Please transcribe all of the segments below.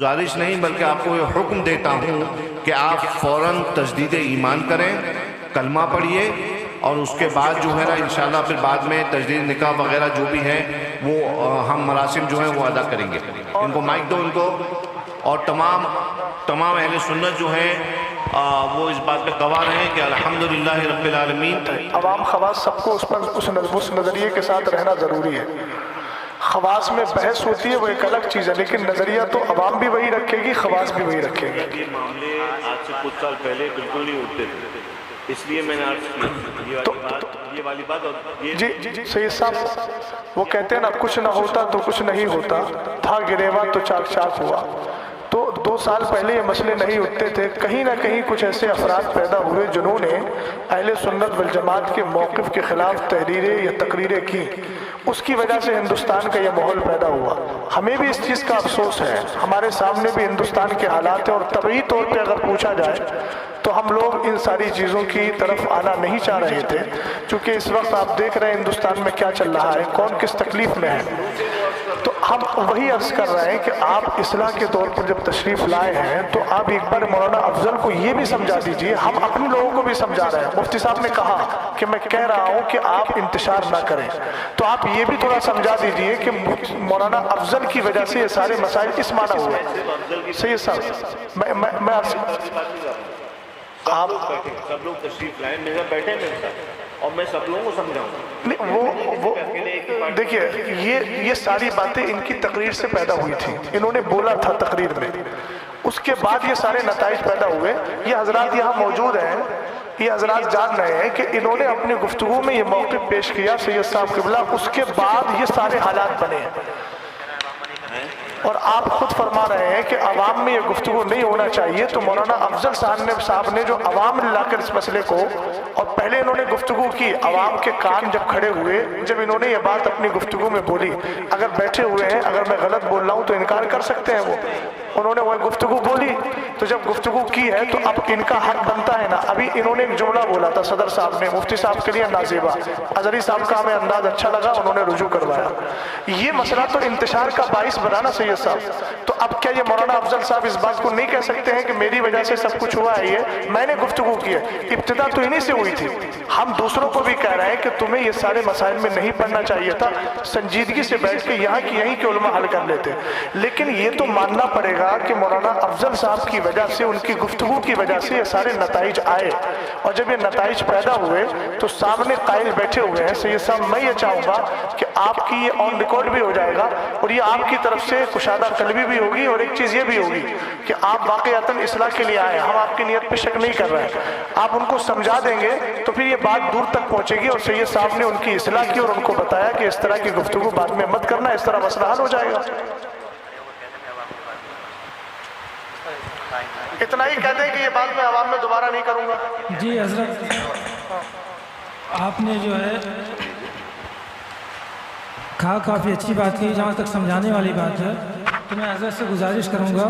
گزارش نہیں بلکہ آپ کو یہ حکم دیتا ہوں کہ آپ فوراً تجدید ایمان کریں، کلمہ پڑھیے، اور اس کے بعد جو ہے نا انشاءاللہ پھر بعد میں تجدید نکاح وغیرہ جو بھی ہے وہ ہم مراسم جو ہیں وہ ادا کریں گے۔ ان کو مائک دو ان کو، اور تمام اہل سنت جو ہیں وہ اس بات پہ گواہ رہے کہ الحمدللہ رب العالمین۔ عوام خواص سب کو اس نظریے کے ساتھ رہنا ضروری ہے۔ خواص میں بحث ہوتی ہے وہ ایک الگ چیز ہے، لیکن نظریہ تو عوام بھی وہی رکھے گی، خواص بھی وہی رکھے گی۔ یہ معاملے آج سے کچھ سال پہلے بالکل نہیں ہوتے تھے، اس لیے میں نے عرض کی یہ والی بات۔ اور جی سید صاحب وہ کہتے ہیں نا کچھ نہ ہوتا تو کچھ نہیں ہوتا، تھا گریوا تو چاک چاک ہوا۔ تو 2 سال پہلے یہ مسئلے نہیں اٹھتے تھے، کہیں نہ کہیں کچھ ایسے افراد پیدا ہوئے جنہوں نے اہل سنت والجماعت کے موقف کے خلاف تحریریں یا تقریریں کی، اس کی وجہ سے ہندوستان کا یہ ماحول پیدا ہوا۔ ہمیں بھی اس چیز کا افسوس ہے، ہمارے سامنے بھی ہندوستان کے حالات ہیں، اور طبعی طور پہ اگر پوچھا جائے تو ہم لوگ ان ساری چیزوں کی طرف آنا نہیں چاہ رہے تھے، چونکہ اس وقت آپ دیکھ رہے ہیں ہندوستان میں کیا چل رہا ہے، کون کس تکلیف میں ہے۔ تو ہم وہی عرض کر رہے ہیں کہ آپ اصلاح کے طور پر جب تشریف لائے ہیں تو آپ ایک بار مولانا افضل کو یہ بھی سمجھا دیجئے، ہم اپنے لوگوں کو بھی سمجھا رہے ہیں۔ مفتی صاحب نے کہا کہ میں کہہ رہا ہوں کہ آپ انتشار نہ کریں، تو آپ یہ بھی تھوڑا سمجھا دیجئے کہ مولانا افضل کی وجہ سے یہ سارے مسائل اس معنی ہوئے۔ سید صاحب میں آپ سب لوگ تشریف لائیں، میرے بیٹھے میرے ساتھ، اور میں سب لوگوں کو سمجھاؤں۔ وہ دیکھیے یہ ساری باتیں ان کی تقریر سے پیدا ہوئی تھی، انہوں نے بولا تھا تقریر میں، اس کے بعد یہ سارے نتائج پیدا ہوئے۔ یہ حضرات یہاں موجود ہیں، یہ حضرات جان رہے ہیں کہ انہوں نے اپنی گفتگو میں یہ موقف پیش کیا سید صاحب قبلہ، اس کے بعد یہ سارے حالات بنے ہیں۔ اور آپ خود فرما رہے ہیں کہ عوام میں یہ گفتگو نہیں ہونا چاہیے، تو مولانا افضل صاحب نے جو عوام میں لا کر اس مسئلے کو، اور پہلے انہوں نے گفتگو کی، عوام کے کان جب کھڑے ہوئے، جب انہوں نے یہ بات اپنی گفتگو میں بولی، اگر بیٹھے ہوئے ہیں اگر میں غلط بول رہا ہوں تو انکار کر سکتے ہیں، وہ انہوں نے وہ گفتگو بولی، تو جب گفتگو کی ہے تو اب ان کا حق بنتا ہے نا۔ ابھی انہوں نے ایک جملہ بولا تھا صدر صاحب نے، مفتی صاحب کے لیے نازیبا، ازہری صاحب کا ہمیں انداز اچھا لگا، انہوں نے رجوع کروایا۔ یہ مسئلہ تو انتشار کا باعث بنا نا سید صاحب، تو اب کیا یہ مولانا افضل صاحب اس بات کو نہیں کہہ سکتے ہیں کہ میری وجہ سے سب کچھ ہوا ہے، یہ میں نے گفتگو کی ہے، ابتدا تو انہی سے ہوئی تھی۔ ہم دوسروں کو بھی کہہ رہے ہیں کہ تمہیں یہ سارے مسائل میں نہیں پڑھنا چاہیے تھا، سنجیدگی سے بیٹھ کے یہاں کی یہیں کے علماء حل کر لیتے، لیکن یہ تو ماننا پڑے گا کہ مولانا افضل صاحب کی وجہ سے، ان کی گفتگو کی وجہ سے یہ سارے نتائج آئے، اور جب یہ نتائج پیدا ہوئے تو سامنے قائل بیٹھے ہوئے ہیں۔ سید صاحب میں یہ چاہوں گا کہ آپ کی یہ آن ریکارڈ بھی ہو جائے گا، اور یہ آپ کی طرف سے کشادہ قلبی بھی ہوگی، اور ایک چیز یہ بھی ہوگی کہ آپ واقعتاً اصلاح کے لیے آئے، ہم آپ کی نیت پہ شک نہیں کر رہے ہیں، آپ ان کو سمجھا دیں گے تو پھر یہ بات دور تک پہنچے گی، اور سید صاحب نے ان کی اصلاح کی اور ان کو بتایا کہ اس طرح کی گفتگو بعد میں مت کرنا، اس طرح مسئلہ حل ہو جائے گا۔ اتنا ہی کہتے ہیں کہ یہ بات میں عوام میں دوبارہ نہیں کروں گا۔ جی حضرت، آپ نے جو ہے کہا کافی اچھی بات کی، جہاں تک سمجھانے والی بات ہے تو میں حضرت سے گزارش کروں گا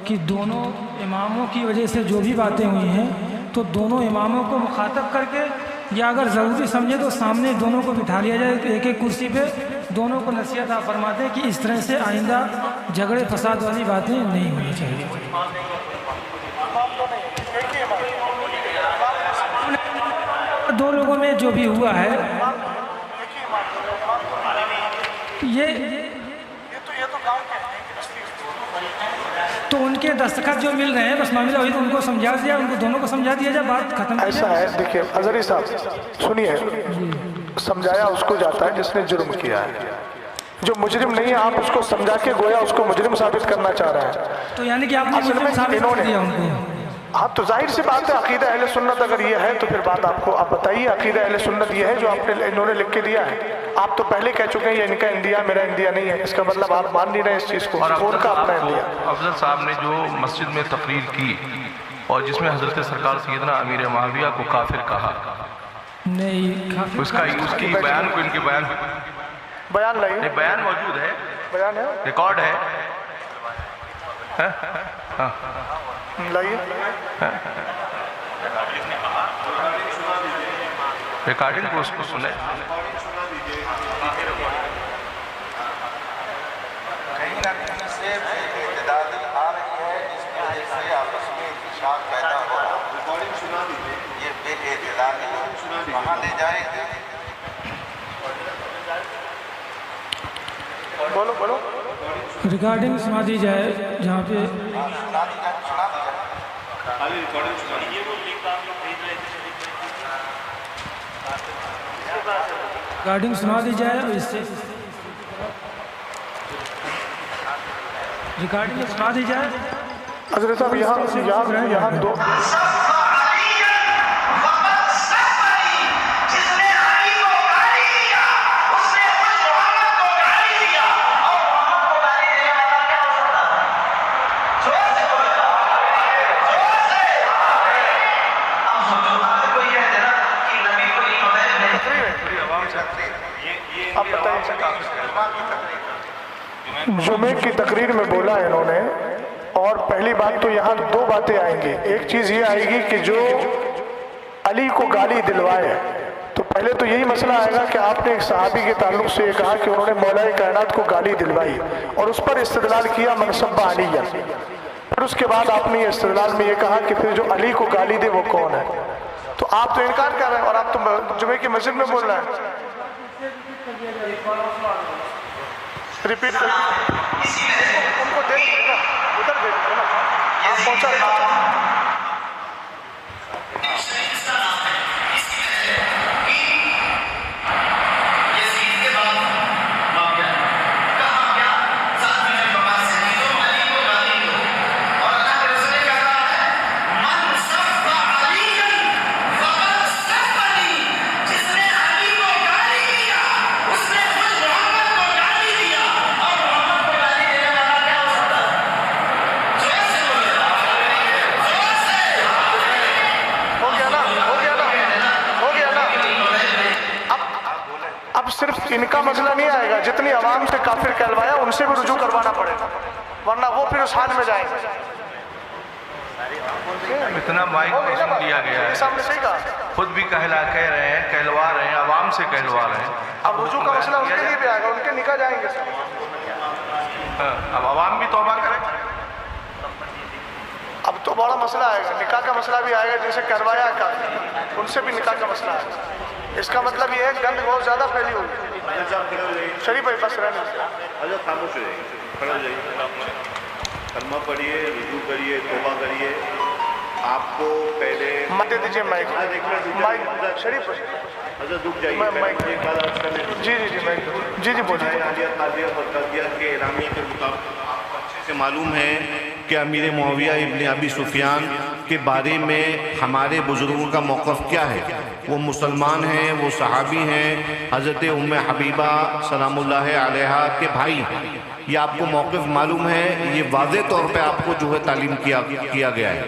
کہ دونوں اماموں کی وجہ سے جو بھی باتیں ہوئی ہیں تو دونوں اماموں کو مخاطب کر کے، یا اگر ضروری سمجھے تو سامنے دونوں کو بٹھا لیا جائے ایک ایک کرسی پہ، دونوں کو نصیحت آپ فرما دیں کہ اس طرح سے آئندہ جھگڑے فساد والی باتیں نہیں ہونی چاہیے۔ دو لوگوں میں جو بھی ہوا ہے تو ان کے دستخط جو مل رہے ہیں، بس معاملہ ہوئی تو ان کو سمجھا دیا، ان کو دونوں کو سمجھا دیا جائے، بات ختم۔ ایسا ہے، دیکھیے ازہری صاحب سنیے، سمجھایا اس کو جاتا ہے جس نے جرم کیا ہے، جو مجرم نہیں ہے آپ اس کو سمجھا کے گویا اس کو مجرم ثابت کرنا چاہ رہے ہیں، تو یعنی کہ آپ نے مجرم ثابت کر دیا ان کو۔ ہاں تو ظاہر سی بات ہے، عقیدہ اہل سنت اگر یہ ہے تو پھر بات آپ بتائیے، عقیدہ اہل سنت یہ ہے جو انہوں نے لکھ کے دیا ہے۔ آپ تو پہلے کہہ چکے ہیں یہ ان کا انڈیا میرا انڈیا نہیں ہے، اس کا مطلب آپ مان نہیں رہے اس چیز کو، ان کا اپنا انڈیا۔ افضل صاحب نے جو مسجد میں تقریر کی اور جس میں حضرت سرکار سیدنا امیر معاویہ کو کافر کہا، نہیں اس کی بیان کو، ان کے بیان لائیے، بیان موجود ہے، بیان ہے، ریکارڈ ہے، لائیے ریکارڈنگ کو، اس کو سنیں۔ کہیں نہ کہیں سے اعتداد ریکارڈنگ سنا دی جائے جہاں پہ ریکارڈنگ سنا دی جائے اور اس سے ریکارڈنگ سنا دی جائے. حضرت صاحب یہاں دو جمعے کی تقریر میں بولا ہے انہوں نے، اور پہلی بات تو یہاں دو باتیں آئیں گی. ایک چیز یہ آئے گی کہ جو علی کو گالی دلوائے، تو پہلے تو یہی مسئلہ آئے گا کہ آپ نے ایک صحابی کے تعلق سے یہ کہا کہ انہوں نے مولا کائنات کو گالی دلوائی اور اس پر استدلال کیا منصب علیہ. پھر اس کے بعد آپ نے یہ استدلال میں یہ کہا کہ پھر جو علی کو گالی دے وہ کون ہے. تو آپ تو انکار کر رہے ہیں اور آپ تو جمعے کی مسجد میں بول رہے ہیں. ریپیٹ کر ان کو دیکھ لینا، ادھر دیکھ لینا آپ پہنچا. صرف ان کا مسئلہ نہیں آئے گا، جتنی عوام سے کافر کہلوایا ان سے بھی رجوع کروانا پڑے گا، ورنہ وہ پھر اس حال میں جائیں گے. اتنا مائک پر سن لیا گیا ہے، سامنے صحیح کہا، خود بھی کہہ رہے ہیں، کہلوا رہے ہیں، عوام سے کہلوا رہے ہیں. اب رجوع کا مسئلہ ان کے لیے بھی آئے گا، ان کے نکاح جائیں گے. اب عوام بھی توبہ کرے. اب تو بڑا مسئلہ آئے گا، نکاح کا مسئلہ بھی آئے گا، جیسے کروایا کافر ان سے بھی نکاح کا مسئلہ آئے گا. اس کا مطلب یہ ہے گند بہت زیادہ پھیلی ہوئی. شریف بھائی بس رہنے حضرت خاموش ہو جائیے، کھڑے ہو جائیے، کلمہ پڑھیے، رجوع کریے، توبہ کریے. آپ کو پہلے مت دے دیجیے مائک. شریف حضرت رک جائیے. جی جی بولیے. کے اعلامیہ کے مطابق آپ کو اچھے سے معلوم ہے کہ امیر معاویہ ابن ابی سفیان کے بارے میں ہمارے بزرگوں کا موقف کیا ہے. وہ مسلمان ہیں، وہ صحابی ہیں، حضرت ام حبیبہ سلام اللہ علیہا کے بھائی ہیں. یہ آپ کو موقف معلوم ہے، یہ واضح طور پہ آپ کو جو ہے تعلیم کیا گیا ہے.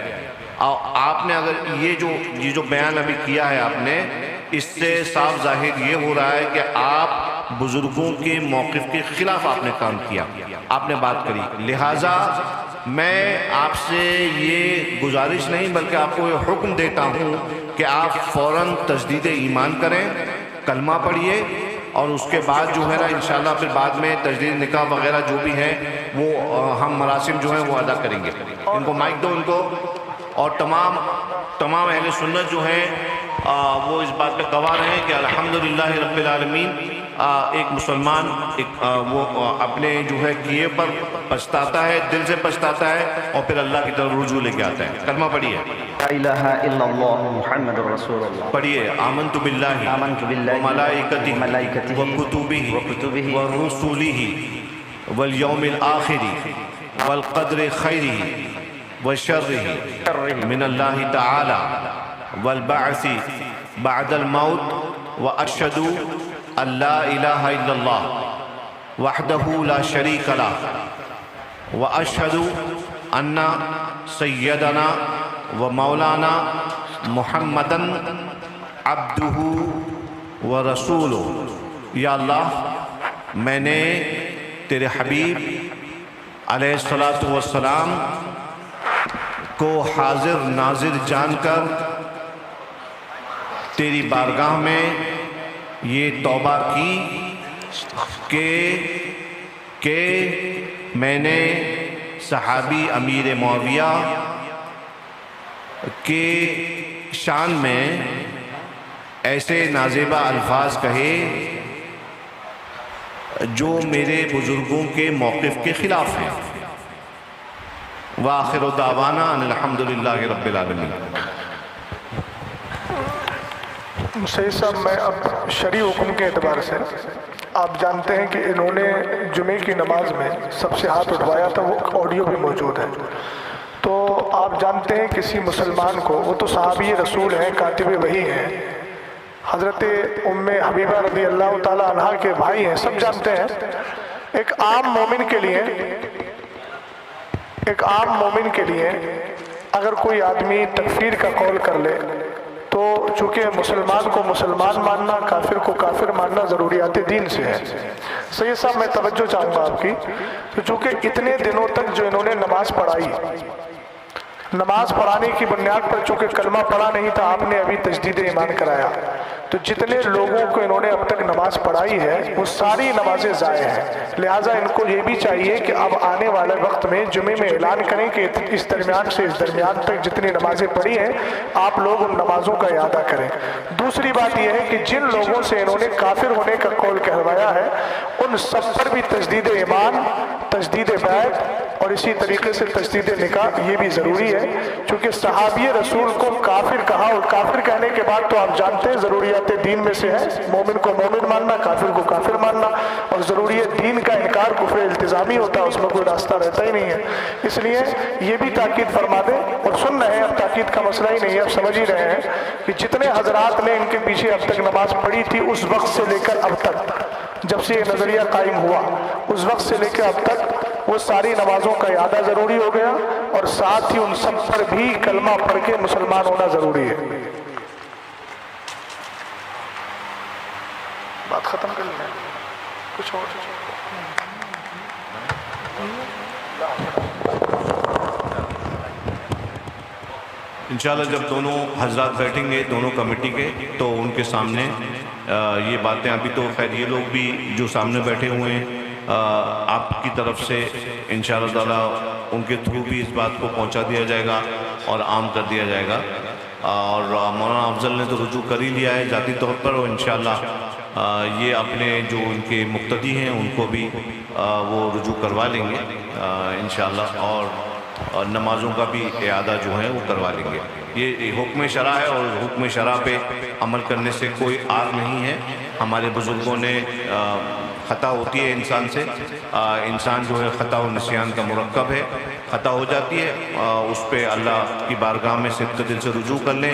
آپ نے اگر یہ جو بیان ابھی کیا ہے آپ نے، اس سے صاف ظاہر یہ ہو رہا ہے کہ آپ بزرگوں کے موقف کے خلاف آپ نے کام کیا، آپ نے بات کری. لہٰذا میں آپ سے یہ گزارش نہیں بلکہ آپ کو یہ حکم دیتا ہوں کہ آپ فوراً تجدید ایمان کریں، کلمہ پڑھیے، اور اس کے بعد جو ہے نا انشاءاللہ پھر بعد میں تجدید نکاح وغیرہ جو بھی ہے وہ ہم مراسم جو ہیں وہ ادا کریں گے. ان کو مائک دو ان کو. اور تمام اہل سنت جو ہیں وہ اس بات پہ گواہ ہیں کہ الحمدللہ رب العالمین ایک مسلمان وہ اپنے جو ہے کیے پر پچھتاتا ہے، دل سے پچھتاتا ہے، اور پھر اللہ کی طرف رجوع لے کے آتا ہے. کلمہ پڑھیے. لا الہ الا اللہ محمد رسول اللہ. پڑھیے. آمنت باللہ وملائکتہ وکتبہ ورسلہ والیوم الآخر والقدر خیرہ وشرہ من اللہ تعالی والبعث بعد الموت واشہد ان لا الہ الا اللہ وحدہ لا شریک لہ واشہد ان سیدنا ومولانا محمدًا عبدہ ورسولہ. یا اللہ، میں نے تیرے حبیب علیہ السلام کو حاضر ناظر جان کر تیری بارگاہ میں یہ توبہ کی کہ میں نے صحابی امیر معاویہ کے شان میں ایسے نازیبہ الفاظ کہے جو میرے بزرگوں کے موقف کے خلاف ہیں۔ وآخر دعوانا ان الحمدللہ رب العالمین۔ سید صاحب، میں اب شرعی حکم کے اعتبار سے، آپ جانتے ہیں کہ انہوں نے جمعے کی نماز میں سب سے ہاتھ اٹھوایا تھا، وہ آڈیو بھی موجود ہے۔ تو آپ جانتے ہیں کسی مسلمان کو، وہ تو صحابی رسول ہیں، کاتب وحی ہیں، حضرت ام حبیبہ رضی اللہ تعالیٰ عنہ کے بھائی ہیں، سب جانتے ہیں۔ ایک عام مومن کے لیے اگر کوئی آدمی تکفیر کا قول کر لے تو چونکہ مسلمان کو مسلمان ماننا، کافر کو کافر ماننا ضروریات دین سے ہے۔ سید صاحب، میں توجہ چاہوں گا آپ کی، تو چونکہ اتنے دنوں تک جو انہوں نے نماز پڑھائی، نماز پڑھانے کی بنیاد پر چونکہ کلمہ پڑھا نہیں تھا، آپ نے ابھی تجدید ایمان کرایا، تو جتنے لوگوں کو انہوں نے اب تک نماز پڑھائی ہے وہ ساری نمازیں ضائع ہیں۔ لہٰذا ان کو یہ بھی چاہیے کہ اب آنے والے وقت میں جمعے میں اعلان کریں کہ اس درمیان سے اس درمیان تک جتنی نمازیں پڑھی ہیں آپ لوگ ان نمازوں کا اعادہ کریں۔ دوسری بات یہ ہے کہ جن لوگوں سے انہوں نے کافر ہونے کا قول کہلوایا ہے ان سب پر بھی تجدید ایمان، تجدید بیعت اور اسی طریقے سے تجدید نکاح یہ بھی ضروری ہے، چونکہ صحابی رسول کو کافر کہا، اور کافر کہنے کے بعد تو آپ جانتے ہیں ضروریات دین میں سے ہے مومن کو مومن ماننا، کافر کو کافر ماننا، اور ضروریات دین کا انکار کفر التزامی ہوتا ہے، اس میں کوئی راستہ رہتا ہی نہیں ہے۔ اس لیے یہ بھی تاکید فرما دیں، اور سن رہے ہیں، اب تاکید کا مسئلہ ہی نہیں ہے، اب سمجھ ہی رہے ہیں کہ جتنے حضرات نے ان کے پیچھے اب تک نماز پڑھی تھی اس وقت سے لے کر اب تک، جب سے یہ نظریہ قائم ہوا اس وقت سے لے کے اب تک وہ ساری نمازوں کا اعادہ ضروری ہو گیا، اور ساتھ ہی ان سب پر بھی کلمہ پڑھ کے مسلمان ہونا ضروری ہے۔ بات ختم کر لیں، کچھ اور انشاءاللہ جب دونوں حضرات بیٹھیں گے دونوں کمیٹی کے، تو ان کے سامنے یہ باتیں، ابھی تو خیر یہ لوگ بھی جو سامنے بیٹھے ہوئے ہیں آپ کی طرف سے انشاءاللہ تعالیٰ ان کے تھرو بھی اس بات کو پہنچا دیا جائے گا اور عام کر دیا جائے گا، اور مولانا افضل نے تو رجوع کر ہی لیا ہے ذاتی طور پر، اور انشاءاللہ یہ اپنے جو ان کے مقتدی ہیں ان کو بھی وہ رجوع کروا لیں گے انشاءاللہ، اور نمازوں کا بھی اعادہ جو ہے وہ کروا لیں گے۔ یہ حکم شرع ہے، اور حکم شرع پہ عمل کرنے سے کوئی عار نہیں ہے۔ ہمارے بزرگوں نے خطا ہوتی ہے انسان سے، انسان جو ہے خطا و نسیان کا مرکب ہے، خطا ہو جاتی ہے، اس پہ اللہ کی بارگاہ میں صدق دل سے رجوع کر لیں،